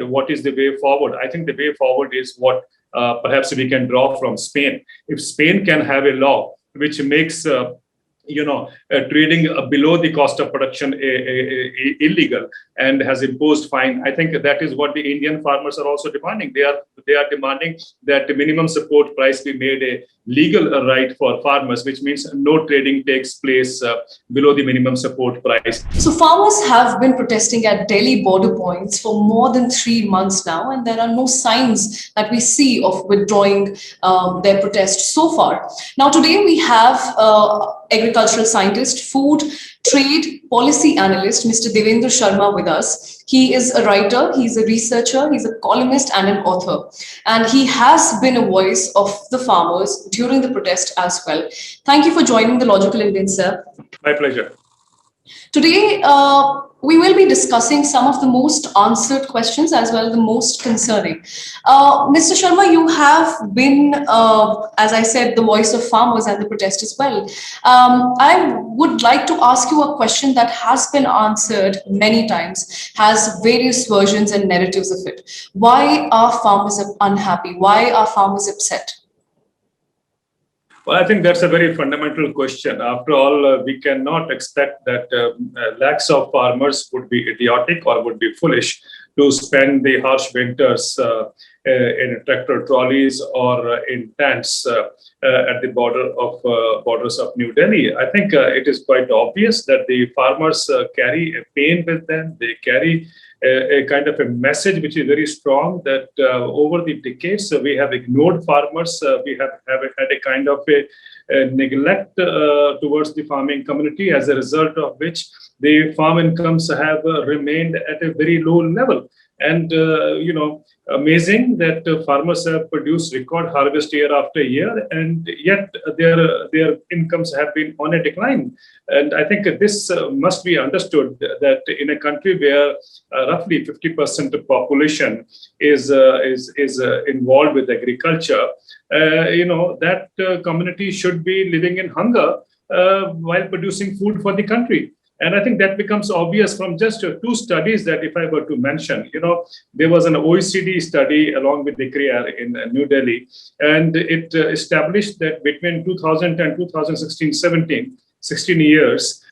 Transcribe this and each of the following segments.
what is the way forward. I think the way forward is what perhaps we can draw from Spain. If Spain can have a law which makes trading below the cost of production illegal and has imposed fine. I think that is what the Indian farmers are also demanding. They are demanding that the minimum support price be made a legal right for farmers, which means no trading takes place below the minimum support price. So farmers have been protesting at Delhi border points for more than 3 months now, and there are no signs that we see of withdrawing their protest so far. Now, today we have agricultural scientist, food, trade policy analyst, Mr. Devendra Sharma with us. He is a writer, he's a researcher, he's a columnist and an author. And he has been a voice of the farmers during the protest as well. Thank you for joining the Logical Indian, sir. My pleasure. Today, we will be discussing some of the most answered questions as well as the most concerning. Mr. Sharma, you have been, as I said, the voice of farmers and the protest as well. I would like to ask you a question that has been answered many times, has various versions and narratives of it. Why are farmers unhappy? Why are farmers upset? Well, I think that's a very fundamental question. After all, we cannot expect that lakhs of farmers would be idiotic or would be foolish to spend the harsh winters in tractor trolleys or in tents at the borders of New Delhi. I think it is quite obvious that the farmers carry a pain with them. They carry a kind of a message which is very strong that over the decades we have ignored farmers. We have had a kind of a neglect towards the farming community, as a result of which the farm incomes have remained at a very low level. And, amazing that farmers have produced record harvest year after year, and yet their incomes have been on a decline. And I think this must be understood, that in a country where roughly 50% of population is involved with agriculture, that community should be living in hunger while producing food for the country. And I think that becomes obvious from just two studies that, if I were to mention, there was an OECD study along with ICRIER in New Delhi, and it established that between 2010 2016-17, 16 years,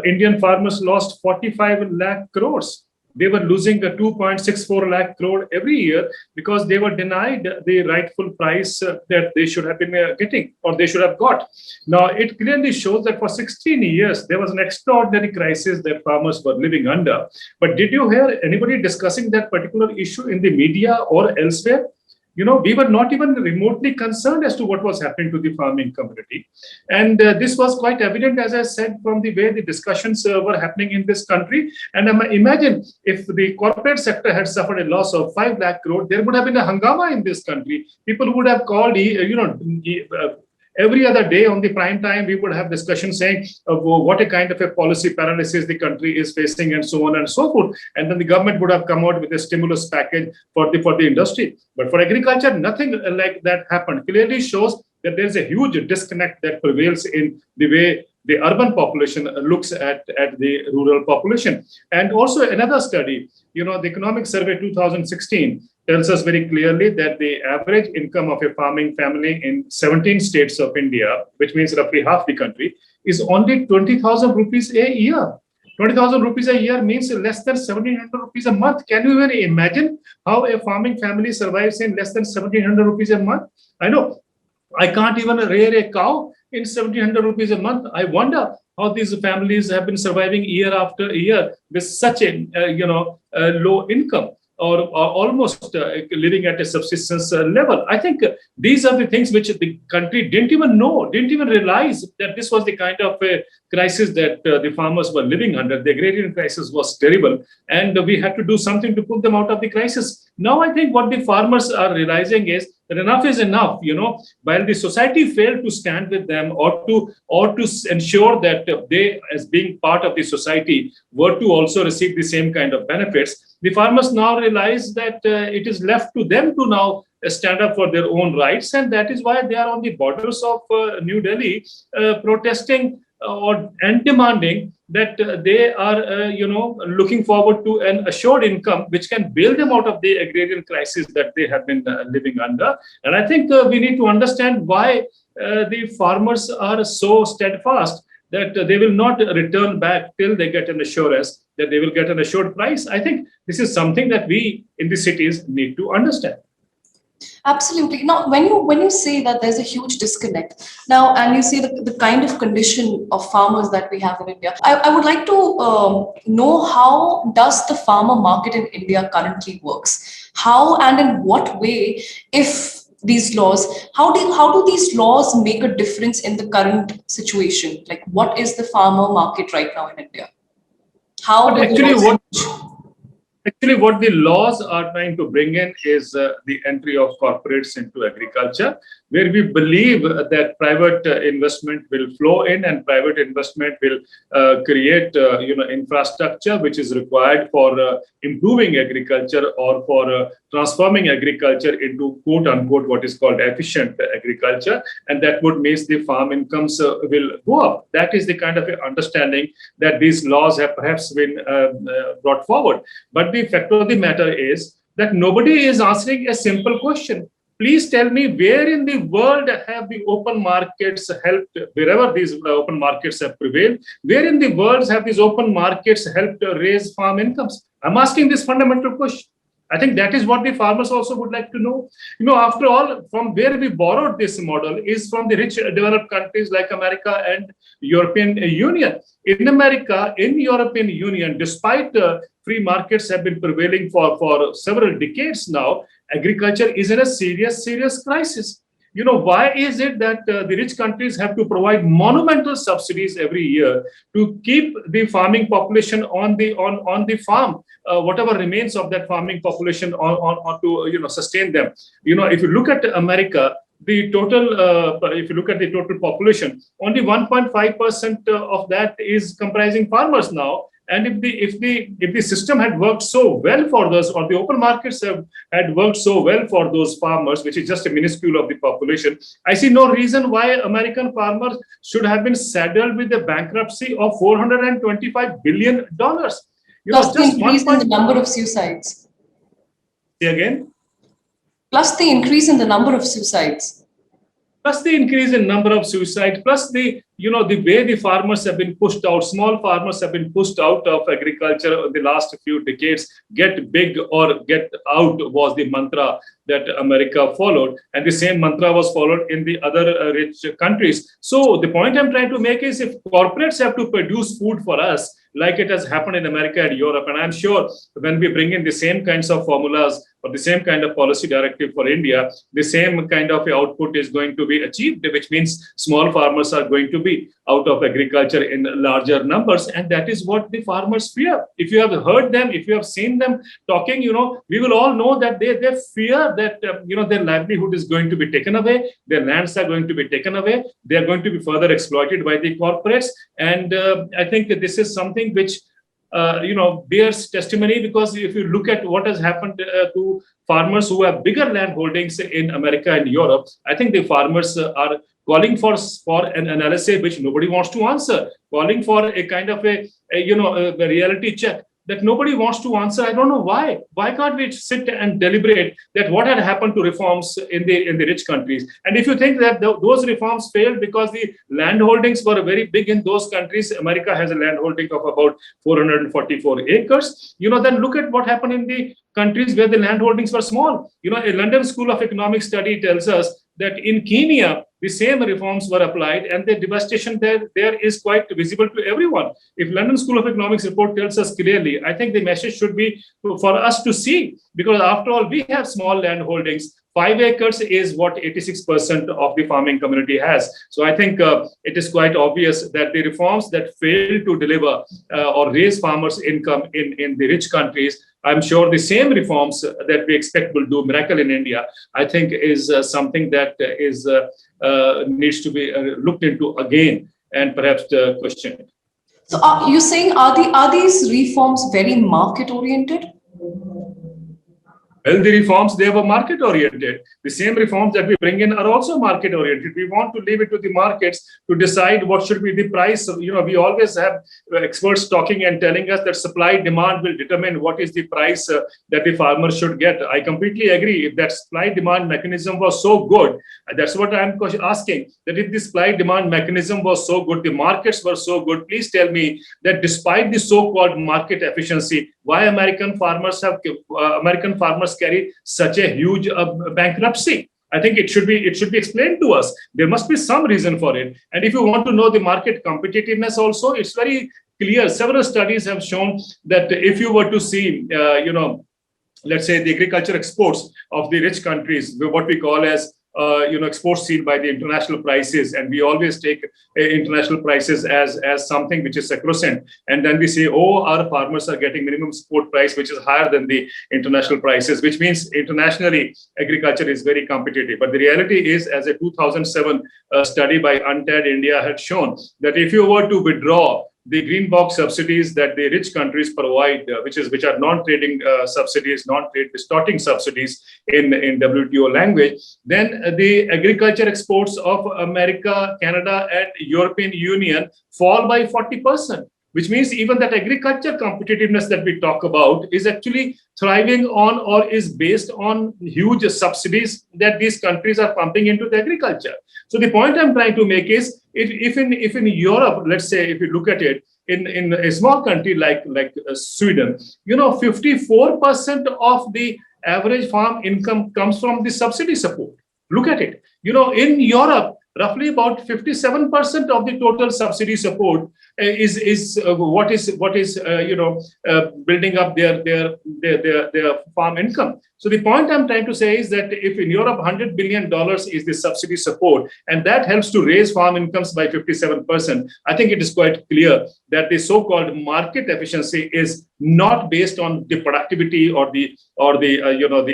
Indian farmers lost 45 lakh crores. They were losing a 2.64 lakh crore every year because they were denied the rightful price that they should have been getting, or they should have got. Now, it clearly shows that for 16 years, there was an extraordinary crisis that farmers were living under. But did you hear anybody discussing that particular issue in the media or elsewhere? We were not even remotely concerned as to what was happening to the farming community. And this was quite evident, as I said, from the way the discussions were happening in this country. And imagine if the corporate sector had suffered a loss of 5 lakh crore, there would have been a hangama in this country. People would have called, every other day on the prime time, we would have discussions saying what a kind of a policy paralysis the country is facing, and so on and so forth. And then the government would have come out with a stimulus package for the industry. But for agriculture, nothing like that happened. Clearly shows that there's a huge disconnect that prevails in the way the urban population looks at the rural population. And also another study, the Economic Survey 2016, tells us very clearly that the average income of a farming family in 17 states of India, which means roughly half the country, is only 20,000 rupees a year. 20,000 rupees a year means less than 1,700 rupees a month. Can you even imagine how a farming family survives in less than 1,700 rupees a month? I know I can't even rear a cow in 1,700 rupees a month. I wonder how these families have been surviving year after year with such a low income, or almost living at a subsistence level. I think these are the things which the country didn't even know, didn't even realize that this was the kind of a crisis that the farmers were living under. The agrarian crisis was terrible, and we had to do something to put them out of the crisis. Now, I think what the farmers are realizing is that enough is enough. While the society failed to stand with them or to ensure that they, as being part of the society, were to also receive the same kind of benefits, the farmers now realize that it is left to them to now stand up for their own rights, and that is why they are on the borders of New Delhi protesting and demanding that they are, looking forward to an assured income which can bail them out of the agrarian crisis that they have been living under. And I think we need to understand why the farmers are so steadfast that they will not return back till they get an assurance that they will get an assured price. I think this is something that we in the cities need to understand. Absolutely. Now, when you say that there's a huge disconnect now, and you see the kind of condition of farmers that we have in India, I would like to know, how does the farmer market in India currently works? How and in what way, if these laws, how do these laws make a difference in the current situation? Like, what is the farmer market right now in India? How But do the actually, laws what the laws are trying to bring in is the entry of corporates into agriculture, where we believe that private investment will flow in, and private investment will create infrastructure which is required for improving agriculture, or for transforming agriculture into quote unquote what is called efficient agriculture, and that would mean the farm incomes will go up. That is the kind of understanding that these laws have perhaps been brought forward. But the fact of the matter is that nobody is answering a simple question. Please tell me, where in the world have the open markets helped, wherever these open markets have prevailed, where in the world have these open markets helped raise farm incomes? I'm asking this fundamental question. I think that is what the farmers also would like to know. After all, from where we borrowed this model is from the rich developed countries like America and European Union. In America, in European Union, despite free markets have been prevailing for several decades now, agriculture is in a serious crisis. Why is it that the rich countries have to provide monumental subsidies every year to keep the farming population on the farm, whatever remains of that farming population on to sustain them? If you look at America, the total, if you look at the total population, only 1.5% of that is comprising farmers now. And if the system had worked so well for those, or the open markets had worked so well for those farmers, which is just a minuscule of the population, I see no reason why American farmers should have been saddled with a bankruptcy of $425 billion. plus the increase in the number of suicides? Say again? Plus the increase in the number of suicides. Plus the increase in number of suicides, plus the way the farmers have been pushed out, small farmers have been pushed out of agriculture in the last few decades. Get big or get out was the mantra that America followed, and the same mantra was followed in the other rich countries. So the point I'm trying to make is, if corporates have to produce food for us, like it has happened in America and Europe, and I'm sure when we bring in the same kinds of formulas or the same kind of policy directive for India, the same kind of output is going to be achieved, which means small farmers are going to be out of agriculture in larger numbers. And that is what the farmers fear. If you have heard them, if you have seen them talking, we will all know that they fear that, their livelihood is going to be taken away. Their lands are going to be taken away. They are going to be further exploited by the corporates. And I think that this is something which bears testimony, because if you look at what has happened to farmers who have bigger land holdings in America and Europe, I think the farmers are calling for an analysis which nobody wants to answer, calling for a kind of a reality check that nobody wants to answer. I don't know why. Why can't we sit and deliberate that what had happened to reforms in the rich countries? And if you think that those reforms failed because the land holdings were very big in those countries, America has a land holding of about 444 acres, then look at what happened in the countries where the land holdings were small. A London School of Economics study tells us that in Kenya, the same reforms were applied, and the devastation there is quite visible to everyone. If London School of Economics report tells us clearly, I think the message should be for us to see, because after all, we have small land holdings. 5 acres is what 86% of the farming community has. So I think it is quite obvious that the reforms that fail to deliver or raise farmers' income in the rich countries, I'm sure the same reforms that we expect will do miracle in India, I think is something that is needs to be looked into again and perhaps questioned. So are you saying, are these reforms very market oriented? Well, the reforms, they were market oriented. The same reforms that we bring in are also market oriented. We want to leave it to the markets to decide what should be the price. We always have experts talking and telling us that supply demand will determine what is the price that the farmer should get. I completely agree. If that supply demand mechanism was so good, that's what I'm asking, that if the supply demand mechanism was so good, the markets were so good, please tell me that despite the so-called market efficiency, why American farmers carry such a huge bankruptcy. I think it should be explained to us. There must be some reason for it. And if you want to know the market competitiveness also, it's very clear. Several studies have shown that if you were to see, let's say the agriculture exports of the rich countries, what we call as exports seen by the international prices, and we always take international prices as something which is sacrosanct, and then we say, oh, our farmers are getting minimum support price which is higher than the international prices, which means internationally agriculture is very competitive. But the reality is, as a 2007 study by UNTAD India had shown, that if you were to withdraw the green box subsidies that the rich countries provide, which are non-trading subsidies, non-trade distorting subsidies in WTO language, then the agriculture exports of America, Canada, and European Union fall by 40%. Which means even that agriculture competitiveness that we talk about is actually thriving on or is based on huge subsidies that these countries are pumping into the agriculture. So the point I'm trying to make is, if in Europe, let's say, if you look at it, in a small country like Sweden, 54% of the average farm income comes from the subsidy support. Look at it. In Europe, roughly about 57% of the total subsidy support is what is building up their farm income. So the point I'm trying to say is that if in Europe $100 billion is the subsidy support, and that helps to raise farm incomes by 57%, I think it is quite clear that the so-called market efficiency is not based on the productivity or the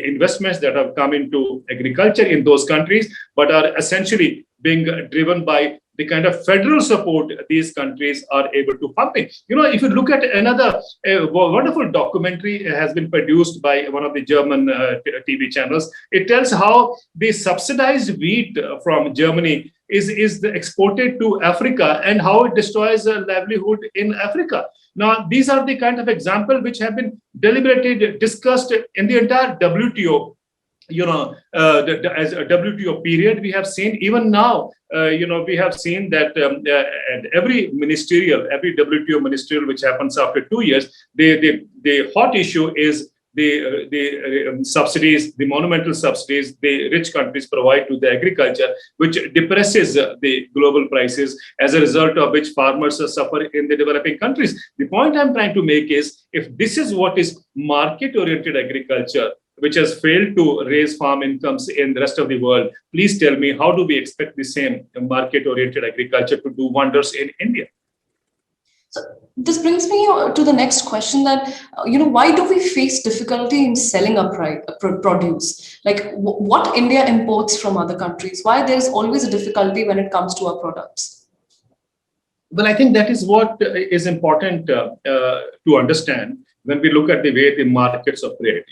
investments that have come into agriculture in those countries, but are essentially being driven by the kind of federal support these countries are able to pump in. If you look at another wonderful documentary has been produced by one of the German TV channels. It tells how the subsidized wheat from Germany is exported to Africa and how it destroys livelihood in Africa. Now, these are the kind of examples which have been deliberately discussed in the entire WTO. As a WTO period, we have seen even now, we have seen that at every WTO ministerial which happens after 2 years, the hot issue is the subsidies, the monumental subsidies the rich countries provide to the agriculture, which depresses the global prices, as a result of which farmers suffer in the developing countries. The point I'm trying to make is, if this is what is market-oriented agriculture, which has failed to raise farm incomes in the rest of the world, please tell me, how do we expect the same market-oriented agriculture to do wonders in India? So this brings me to the next question, that, why do we face difficulty in selling our produce? Like, what India imports from other countries? Why there's always a difficulty when it comes to our products? Well, I think that is what is important to understand when we look at the way the markets operate.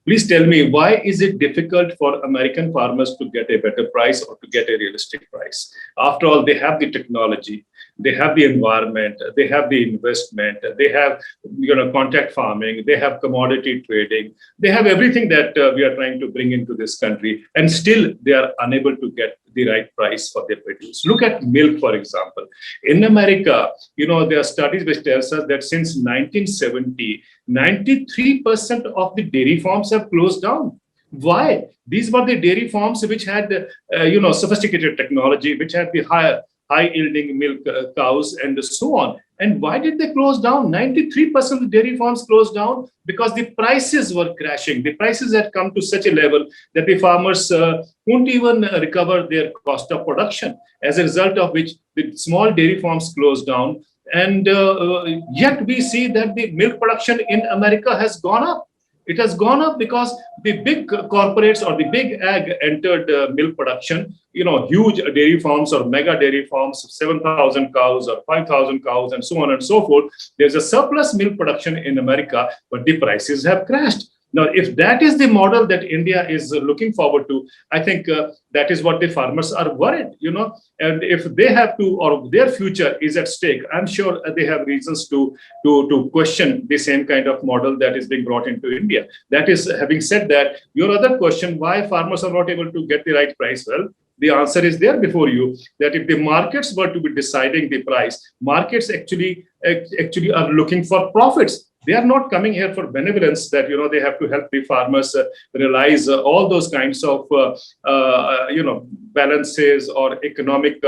Please tell me, why is it difficult for American farmers to get a better price or to get a realistic price? After all, they have the technology, they have the environment, they have the investment, they have contact farming, they have commodity trading, they have everything that we are trying to bring into this country, and still they are unable to get the right price for their produce. Look at milk, for example. In America, there are studies which tells us that since 1970, 93% of the dairy farms have closed down. Why? These were the dairy farms which had, sophisticated technology, which had the high-yielding milk cows and so on. And why did they close down? 93% of the dairy farms closed down because the prices were crashing. The prices had come to such a level that the farmers couldn't even recover their cost of production, as a result of which the small dairy farms closed down. And yet we see that the milk production in America has gone up. It has gone up because the big corporates or the big ag entered milk production, huge dairy farms or mega dairy farms, 7,000 cows or 5,000 cows and so on and so forth. There's a surplus milk production in America, but the prices have crashed. Now, if that is the model that India is looking forward to, I think that is what the farmers are worried, and if they have to, or their future is at stake, I'm sure they have reasons to question the same kind of model that is being brought into India. That is, having said that, your other question, why farmers are not able to get the right price? Well, the answer is there before you, that if the markets were to be deciding the price, markets actually are looking for profits. They are not coming here for benevolence, that they have to help the farmers realize all those kinds of balances or economic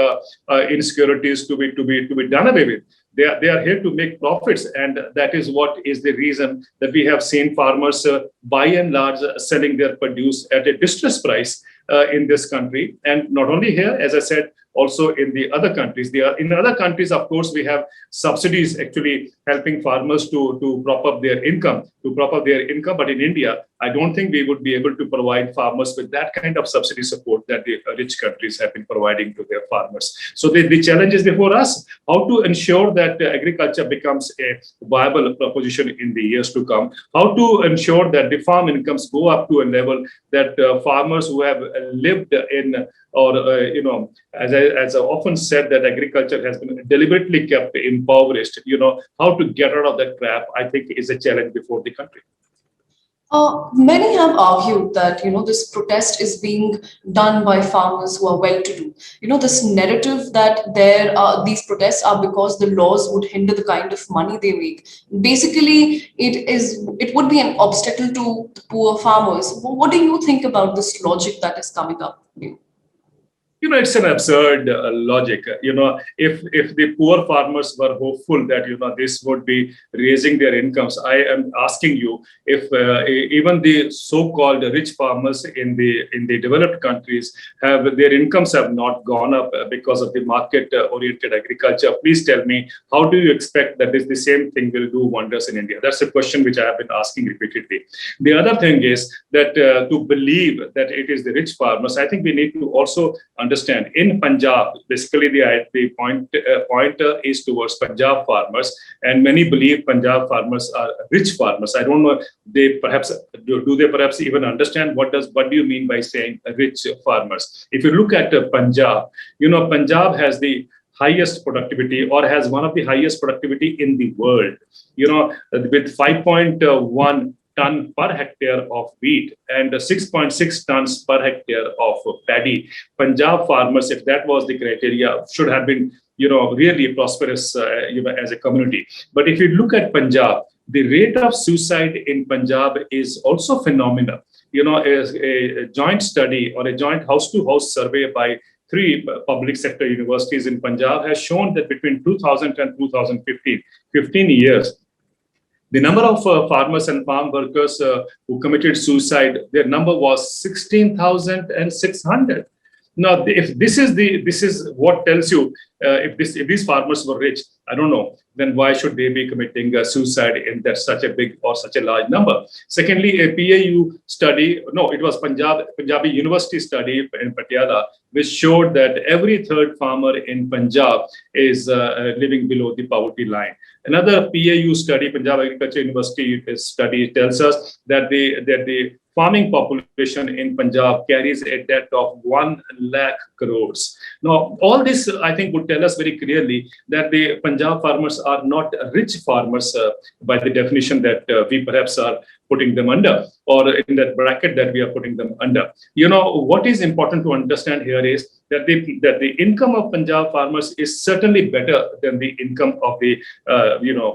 insecurities to be done away with. They are here to make profits, and that is what is the reason that we have seen farmers by and large selling their produce at a distressed price in this country. And not only here, as I said, also in the other countries. In other countries, of course, we have subsidies actually helping farmers to prop up their income, But in India, I don't think we would be able to provide farmers with that kind of subsidy support that the rich countries have been providing to their farmers. So the challenge is before us, how to ensure that agriculture becomes a viable proposition in the years to come, how to ensure that the farm incomes go up to a level that farmers who have lived in, or as I often said, that agriculture has been deliberately kept impoverished. How to get out of that trap, I think, is a challenge before the country. Many have argued that this protest is being done by farmers who are well-to-do. This narrative that these protests are because the laws would hinder the kind of money they make. Basically, it would be an obstacle to the poor farmers. What do you think about this logic that is coming up? It's an absurd logic. If the poor farmers were hopeful that this would be raising their incomes, I am asking you, if even the so-called rich farmers in the developed countries their incomes have not gone up because of the market-oriented agriculture, please tell me, how do you expect that the same thing will do wonders in India? That's a question which I have been asking repeatedly. The other thing is that to believe that it is the rich farmers, I think we need to also understand in Punjab, basically the point is towards Punjab farmers, and many believe Punjab farmers are rich farmers. I don't know, do they perhaps even understand what do you mean by saying rich farmers? If you look at Punjab, Punjab has the highest productivity, or has one of the highest productivity in the world, with 5.1 ton per hectare of wheat and 6.6 tons per hectare of paddy. Punjab farmers, if that was the criteria, should have been, really prosperous, as a community. But if you look at Punjab, the rate of suicide in Punjab is also phenomenal. A joint study or a joint house-to-house survey by 3 public sector universities in Punjab has shown that between 2000 and 2015, 15 years, the number of farmers and farm workers who committed suicide, their number was 16,600. Now, if this is what tells you, if these farmers were rich, I don't know, then why should they be committing suicide in such a big or such a large number? Secondly, a PAU study, no, it was Punjabi University study in Patiala, which showed that every third farmer in Punjab is living below the poverty line. Another PAU study, Punjab Agriculture University study, tells us that the farming population in Punjab carries a debt of 1 lakh crores. Now, all this, I think, would tell us very clearly that the Punjab farmers are not rich farmers by the definition that we perhaps are putting them under, or in that bracket that we are putting them under. What is important to understand here is that the income of Punjab farmers is certainly better than the income of the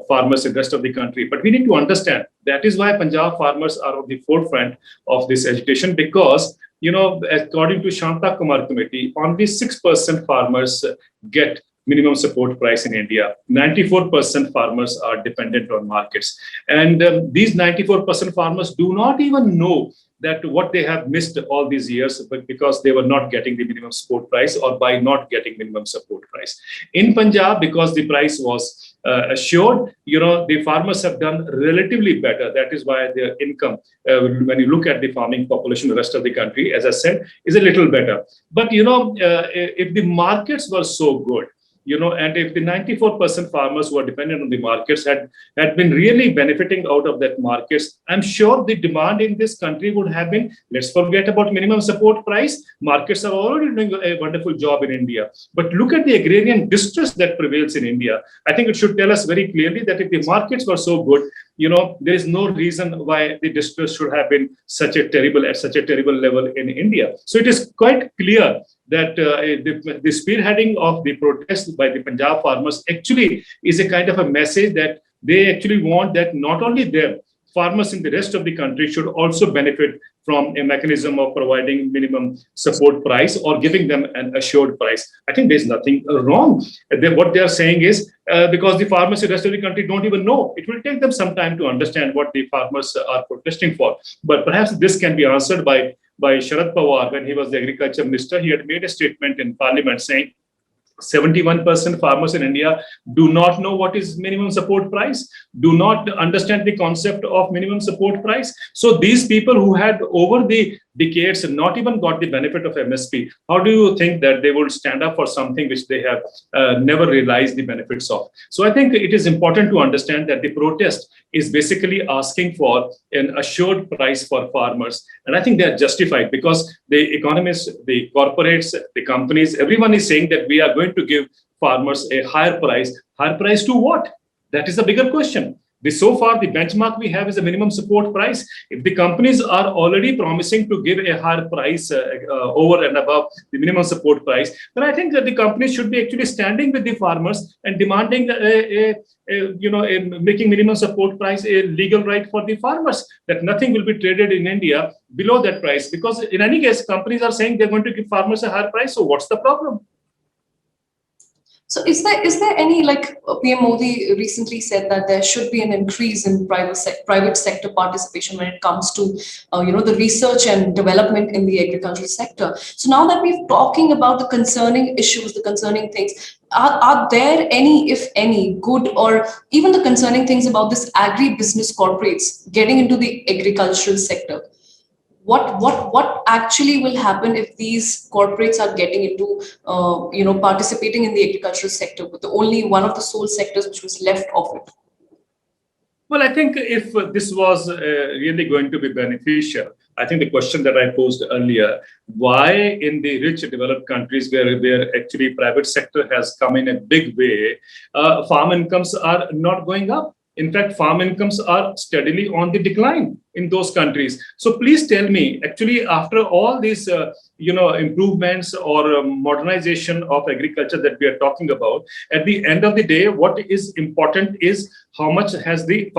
farmers in the rest of the country. But we need to understand that is why Punjab farmers are on the forefront of this agitation, because according to Shanta Kumar Committee, only 6% farmers get minimum support price in India. 94% farmers are dependent on markets. And these 94% farmers do not even know that what they have missed all these years, but because they were not getting the minimum support price, or by not getting minimum support price. In Punjab, because the price was assured, the farmers have done relatively better. That is why their income, when you look at the farming population, the rest of the country, as I said, is a little better. But, if the markets were so good, And if the 94% farmers who are dependent on the markets had been really benefiting out of that markets, I'm sure the demand in this country would have been, let's forget about minimum support price. Markets are already doing a wonderful job in India. But look at the agrarian distress that prevails in India. I think it should tell us very clearly that if the markets were so good, there is no reason why the distress should have been at such a terrible level in India. So it is quite clear that the spearheading of the protest by the Punjab farmers actually is a kind of a message that they actually want that not only them, farmers in the rest of the country should also benefit from a mechanism of providing minimum support price or giving them an assured price. I think there's nothing wrong. What they're saying is because the farmers in the rest of the country don't even know, it will take them some time to understand what the farmers are protesting for. But perhaps this can be answered by Sharad Pawar when he was the agriculture minister. He had made a statement in parliament saying 71% farmers in India do not know what is minimum support price, do not understand the concept of minimum support price. So these people who had over the decades not even got the benefit of MSP, how do you think that they would stand up for something which they have never realized the benefits of? So I think it is important to understand that the protest is basically asking for an assured price for farmers. And I think they are justified because the economists, the corporates, the companies, everyone is saying that we are going to give farmers a higher price. Higher price to what? That is the bigger question. So far, the benchmark we have is a minimum support price. If the companies are already promising to give a higher price over and above the minimum support price, then I think that the companies should be actually standing with the farmers and demanding making minimum support price a legal right for the farmers, that nothing will be traded in India below that price. Because in any case, companies are saying they're going to give farmers a higher price. So what's the problem? So is there any, like PM Modi recently said that there should be an increase in private sector participation when it comes to the research and development in the agricultural sector. So now that we're talking about the concerning issues, the concerning things, are there any, if any, good or even the concerning things about this agri-business corporates getting into the agricultural sector? What actually will happen if these corporates are getting into participating in the agricultural sector with the only one of the sole sectors which was left of it? Well, I think if this was really going to be beneficial, I think the question that I posed earlier, why in the rich developed countries where actually private sector has come in a big way, farm incomes are not going up. In fact, farm incomes are steadily on the decline in those countries. So please tell me, actually, after all these, improvements or modernization of agriculture that we are talking about, at the end of the day, what is important is how much has the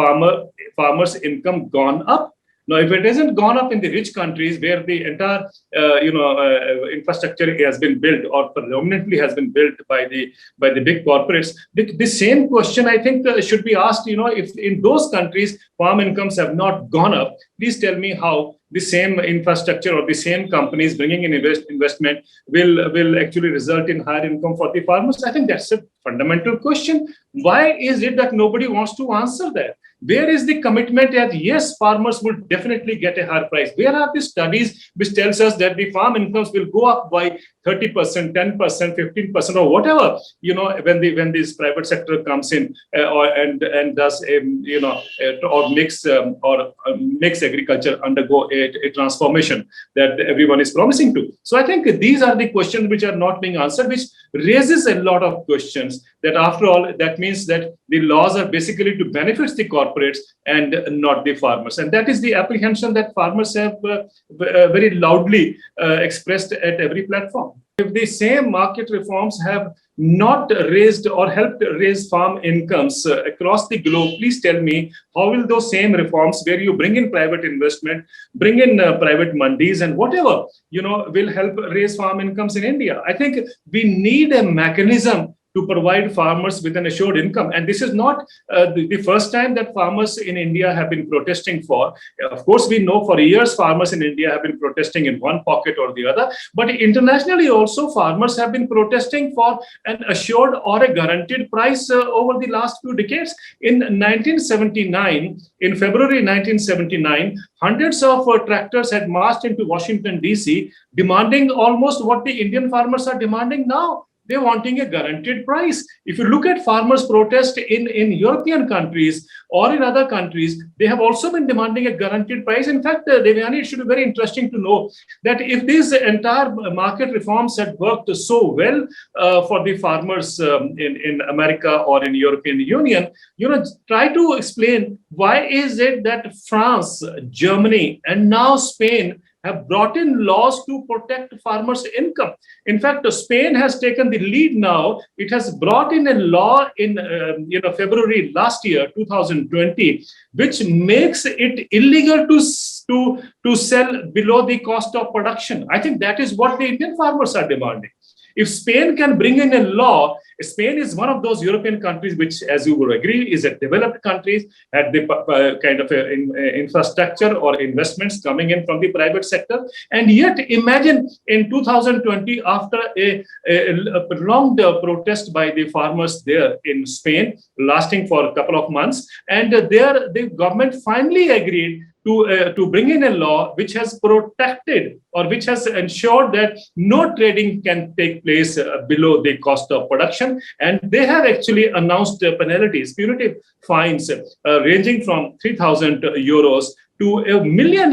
farmer's income gone up. Now, if it hasn't gone up in the rich countries where the entire, infrastructure has been built or predominantly has been built by the big corporates, the same question I think should be asked. If in those countries farm incomes have not gone up, please tell me how the same infrastructure or the same companies bringing in investment will actually result in higher income for the farmers. I think that's a fundamental question. Why is it that nobody wants to answer that? Where is the commitment that yes, farmers will definitely get a higher price? Where are the studies which tells us that the farm incomes will go up by 30%, 10%, 15%, or whatever? When this private sector comes in and does makes agriculture undergo a transformation that everyone is promising to. So I think these are the questions which are not being answered, which raises a lot of questions. That after all, that means that the laws are basically to benefit the corporates and not the farmers. And that is the apprehension that farmers have very loudly expressed at every platform. If the same market reforms have not raised or helped raise farm incomes across the globe, please tell me how will those same reforms where you bring in private investment, bring in private mandis and whatever, will help raise farm incomes in India? I think we need a mechanism to provide farmers with an assured income. And this is not the first time that farmers in India have been protesting for. Of course, we know for years farmers in India have been protesting in one pocket or the other, but internationally also farmers have been protesting for an assured or a guaranteed price over the last few decades. In 1979, in February 1979, hundreds of tractors had marched into Washington, D.C., demanding almost what the Indian farmers are demanding now. they're wanting a guaranteed price. If you look at farmers' protest in European countries or in other countries, they have also been demanding a guaranteed price. In fact, Devyani, it should be very interesting to know that if these entire market reforms had worked so well for the farmers in America or in European Union, try to explain why is it that France, Germany, and now Spain have brought in laws to protect farmers' income. In fact, Spain has taken the lead now. It has brought in a law in February last year, 2020, which makes it illegal to sell below the cost of production. I think that is what the Indian farmers are demanding. If Spain can bring in a law, Spain is one of those European countries which, as you would agree, is a developed country, had the kind of infrastructure or investments coming in from the private sector. And yet, imagine in 2020, after a prolonged protest by the farmers there in Spain, lasting for a couple of months, and there the government finally agreed to bring in a law which has protected or which has ensured that no trading can take place below the cost of production. And they have actually announced penalties, punitive fines ranging from 3,000 euros to €1 million.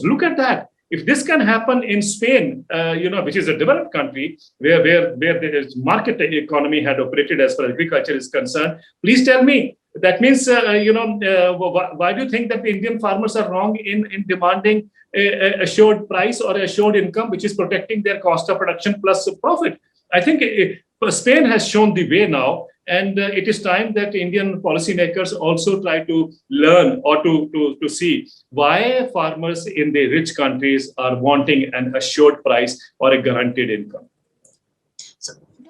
Look at that. If this can happen in Spain, which is a developed country where the market economy had operated as far as agriculture is concerned, please tell me, that means, why do you think that the Indian farmers are wrong in demanding a assured price or assured income, which is protecting their cost of production plus profit? I think Spain has shown the way now, and it is time that Indian policymakers also try to learn or to see why farmers in the rich countries are wanting an assured price or a guaranteed income.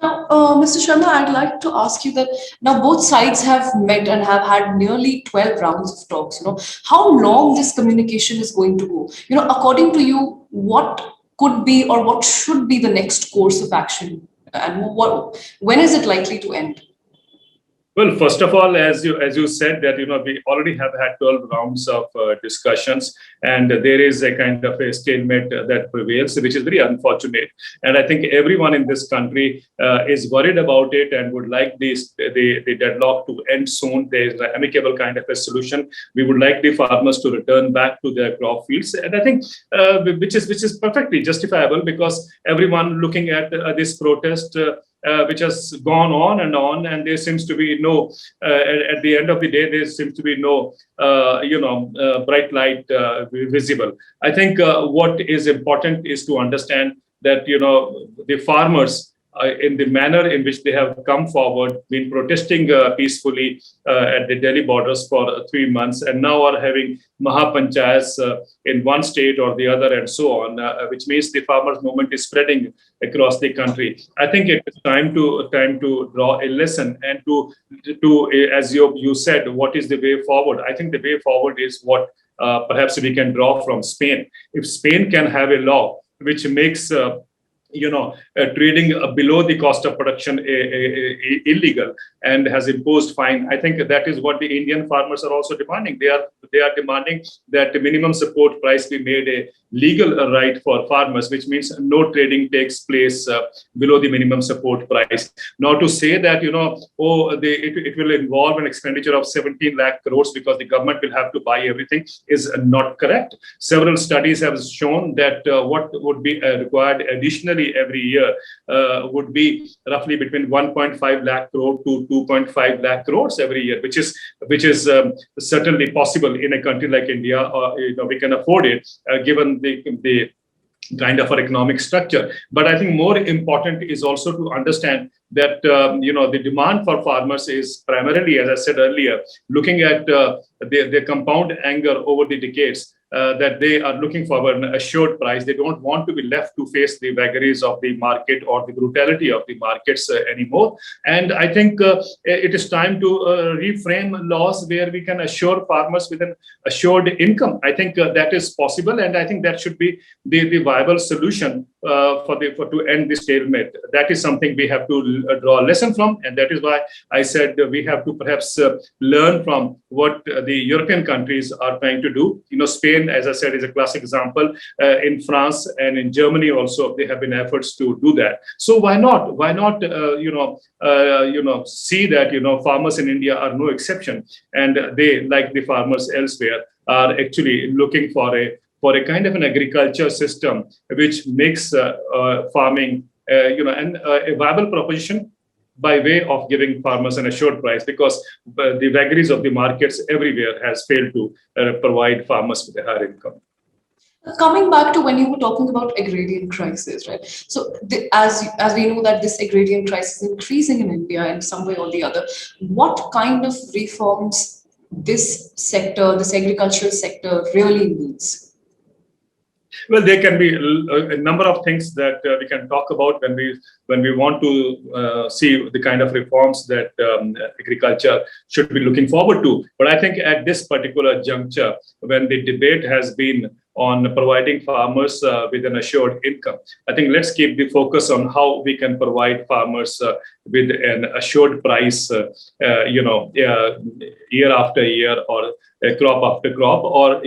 Now, Mr. Sharma, I'd like to ask you that now both sides have met and have had nearly 12 rounds of talks. How long this communication is going to go? According to you, what could be or what should be the next course of action, and when is it likely to end? Well, first of all, as you said that, we already have had 12 rounds of discussions, and there is a kind of a stalemate that prevails, which is very unfortunate. And I think everyone in this country is worried about it and would like the deadlock to end soon. There is an amicable kind of a solution. We would like the farmers to return back to their crop fields, and I think which is perfectly justifiable, because everyone looking at this protest, which has gone on, and there seems to be no, at the end of the day, there seems to be no, bright light visible. I think what is important is to understand that, the farmers, in the manner in which they have come forward, been protesting peacefully at the Delhi borders for 3 months, and now are having Mahapanchayats in one state or the other, and so on, which means the farmers' movement is spreading across the country. I think it is time to draw a lesson and to as you said, what is the way forward? I think the way forward is what perhaps we can draw from Spain. If Spain can have a law which makes trading below the cost of production illegal and has imposed fine, I think that is what the Indian farmers are also demanding. They are demanding that the minimum support price be made a legal right for farmers, which means no trading takes place below the minimum support price. Now, to say that it will involve an expenditure of 17 lakh crores because the government will have to buy everything is not correct. Several studies have shown that what would be required additionally every year would be roughly between 1.5 lakh crore to 2.5 lakh crores every year, which is certainly possible in a country like India. We can afford it given the kind of our economic structure. But I think more important is also to understand that the demand for farmers is primarily, as I said earlier, looking at their compound anger over the decades. That they are looking for an assured price. They don't want to be left to face the vagaries of the market or the brutality of the markets anymore. And I think it is time to reframe laws where we can assure farmers with an assured income. I think that is possible, and I think that should be the viable solution to end this stalemate. That is something we have to draw a lesson from, and that is why I said we have to perhaps learn from what the European countries are trying to do. Spain Ukraine, as I said, is a classic example. In France and in Germany also, there have been efforts to do that. So why not? Why not? See that farmers in India are no exception, and they, like the farmers elsewhere, are actually looking for a kind of an agriculture system which makes farming a viable proposition by way of giving farmers an assured price, because the vagaries of the markets everywhere has failed to provide farmers with a higher income. Coming back to when you were talking about agrarian crisis, right? So as we know that this agrarian crisis is increasing in India in some way or the other, what kind of reforms this sector, this agricultural sector really needs? Well, there can be a number of things that we can talk about when we want to see the kind of reforms that agriculture should be looking forward to. But I think at this particular juncture, when the debate has been on providing farmers with an assured income, I think let's keep the focus on how we can provide farmers with an assured price, year after year, or crop after crop, or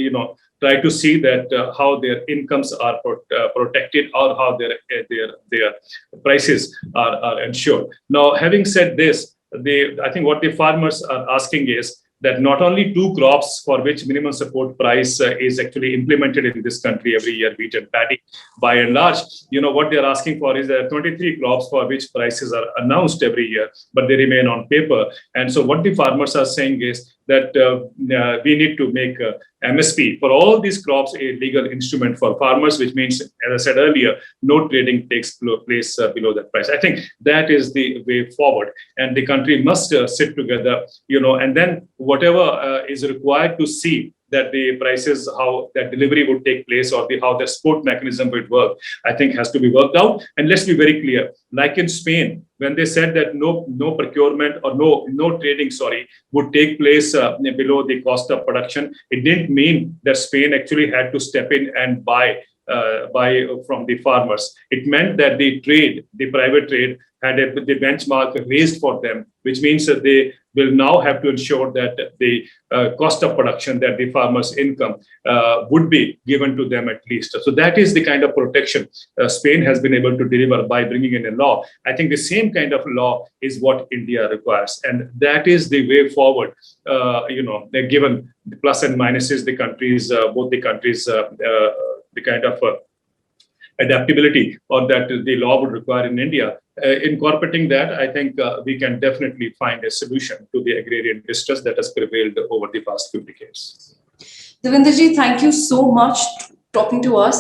try to see that how their incomes are protected, or how their prices are ensured. Now, having said this, I think what the farmers are asking is that not only 2 crops for which minimum support price is actually implemented in this country every year, wheat and paddy, by and large, what they're asking for is there are 23 crops for which prices are announced every year, but they remain on paper. And so what the farmers are saying is that we need to make MSP for all these crops a legal instrument for farmers, which means, as I said earlier, no trading takes place below that price. I think that is the way forward, and the country must sit together, and then whatever is required to see that the prices, how that delivery would take place, or how the support mechanism would work, I think has to be worked out. And let's be very clear, like in Spain, when they said that no procurement or no trading, would take place below the cost of production, it didn't mean that Spain actually had to step in and buy from the farmers. It meant that the private trade, had the benchmark raised for them, which means that they will now have to ensure that the cost of production, that the farmers' income would be given to them at least. So that is the kind of protection Spain has been able to deliver by bringing in a law. I think the same kind of law is what India requires, and that is the way forward. Given the plus and minuses, both the countries, the kind of adaptability or that the law would require in India. Incorporating that, I think we can definitely find a solution to the agrarian distress that has prevailed over the past few decades. Devinderji, thank you so much for talking to us.